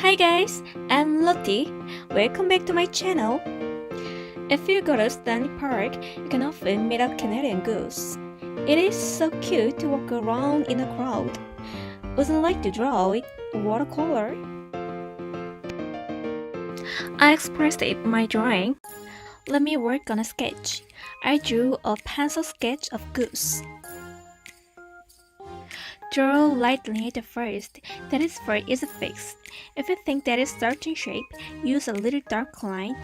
Hi guys, I'm Lottie. Welcome back to my channel. If you go to Stanley Park, you can often meet a Canadian goose. It is so cute to walk around in a crowd. Would you like to draw it watercolor? I expressed it in my drawing. Let me work on a sketch. I drew a pencil sketch of goose. Draw lightly at the first, that is for easy fix. If you think that is certain shape, use a little dark line.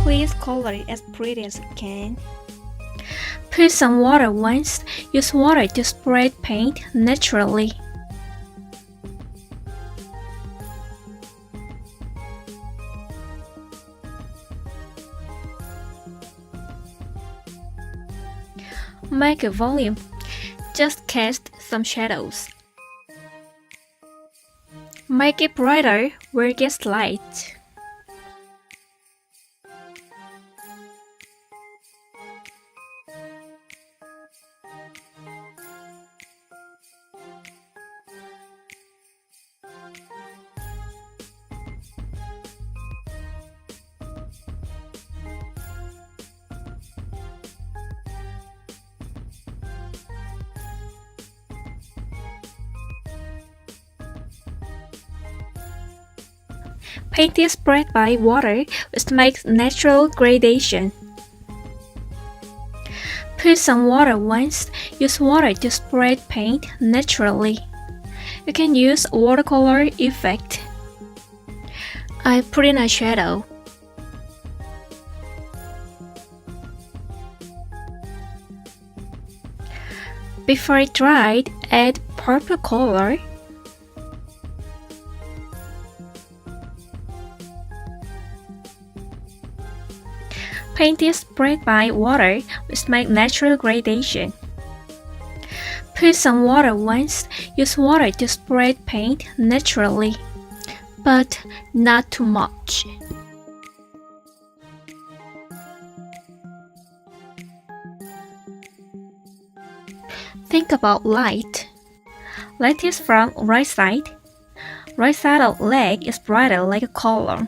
Please color it as pretty as you can. Put some water once. Use water to spread paint naturally. Make a volume. Just cast some shadows. Make it brighter where it gets light. Paint is spread by water, which makes natural gradation. Put some water once. Use water to spread paint naturally. You can use watercolor effect. I put in a shadow. Before it dried, add purple color. Paint is spread by water, which makes natural gradation. Put some water once. Use water to spread paint naturally, but not too much. Think about light. Light is from right side. Right side of leg is brighter like a color.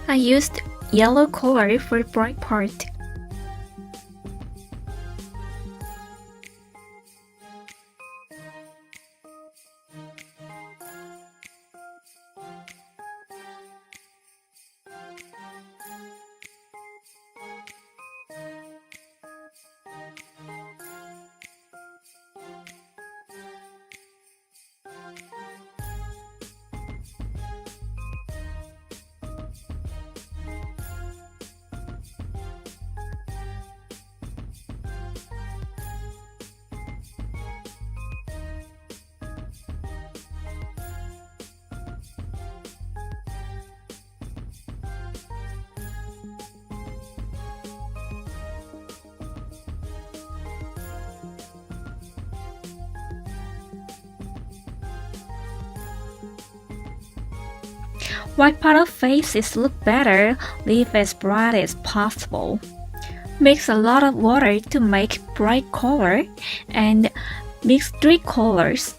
I used yellow color for the bright part. White part of faces look better, leave as bright as possible. Mix a lot of water to make bright color and mix three colors.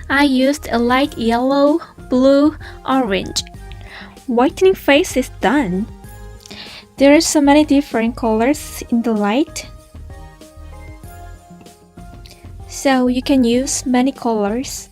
I used a light yellow, blue, orange. Whitening face is done. There are so many different colors in the light, so you can use many colors.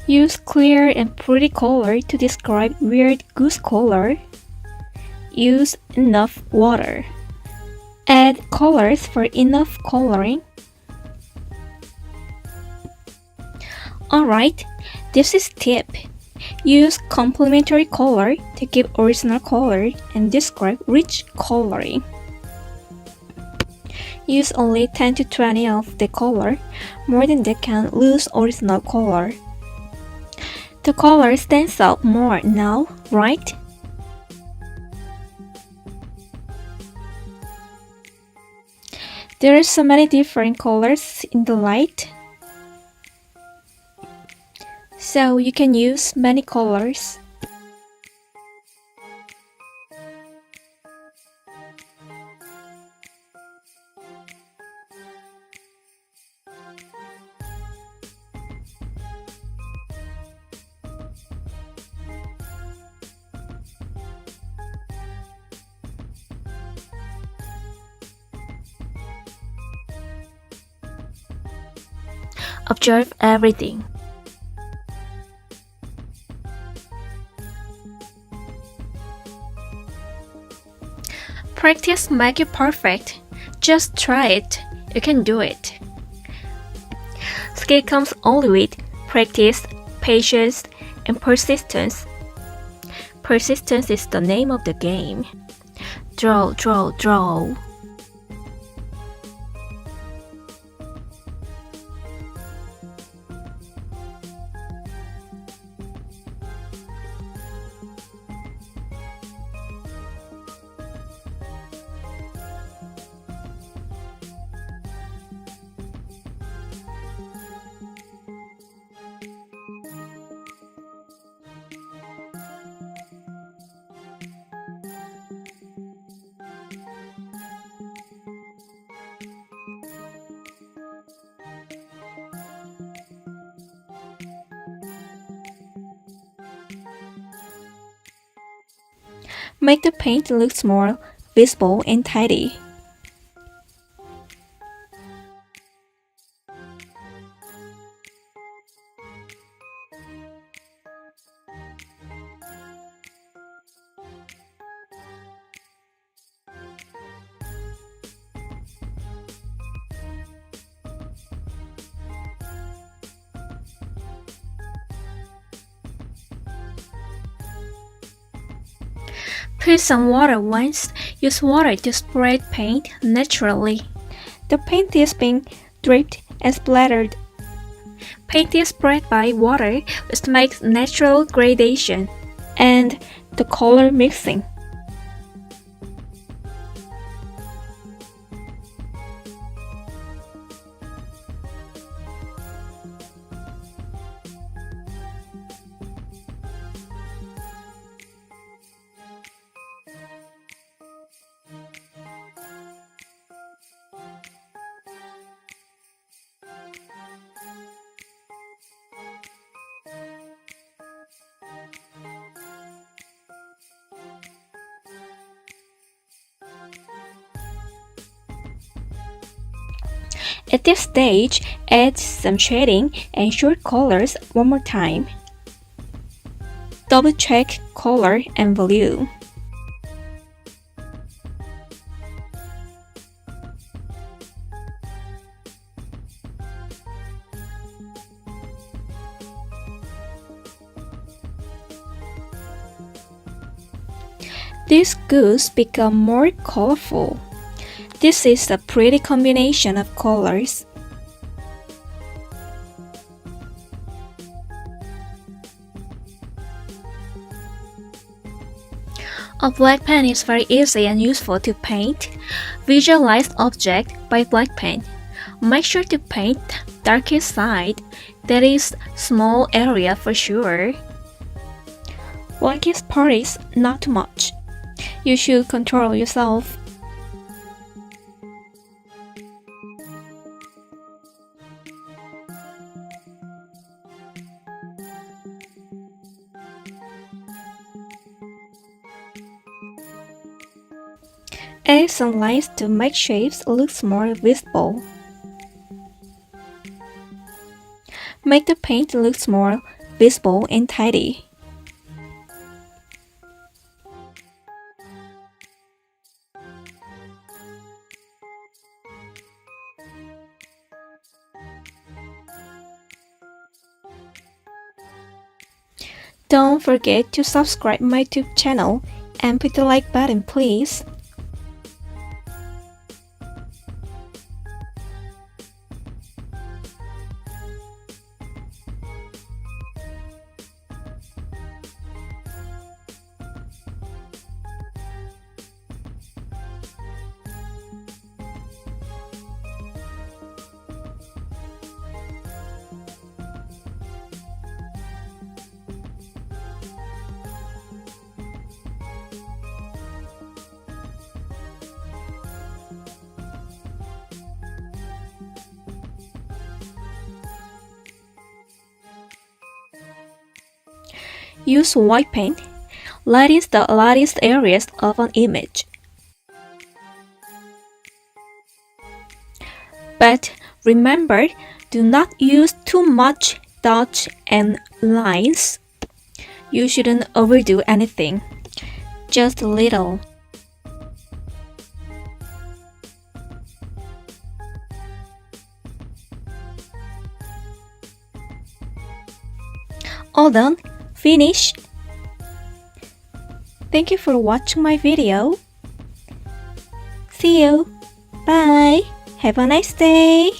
Use clear and pretty color to describe weird goose color. Use enough water. Add colors for enough coloring. Alright, this is tip. Use complementary color to give original color and describe rich coloring. Use only 10 to 20 of the color, more than that can lose original color. The color stands out more now, right? There are so many different colors in the light, so you can use many colors. Observe everything. Practice make you perfect. Just try it. You can do it. Skill comes only with practice, patience, and persistence. Persistence is the name of the game. Draw, draw, draw. Make the paint look more visible and tidy. Put some water once. Use water to spread paint naturally. The paint is being dripped and splattered. Paint is spread by water, which makes natural gradation and the color mixing. At this stage, add some shading and short colors one more time. Double check color and volume. This goose become more colorful. This is a pretty combination of colors. A black pen is very easy and useful to paint. Visualize object by black pen. Make sure to paint darkest side, that is small area for sure. Blackest parts, not too much. You should control yourself. Add some lines to make shapes look more visible. Make the paint look more visible and tidy. Don't forget to subscribe my YouTube channel and put the like button, please. Use white paint. Lightens the lightest areas of an image. But remember, do not use too much dots and lines. You shouldn't overdo anything. Just a little. All done. Finish. Thank you for watching my video. See you. Bye. Have a nice day.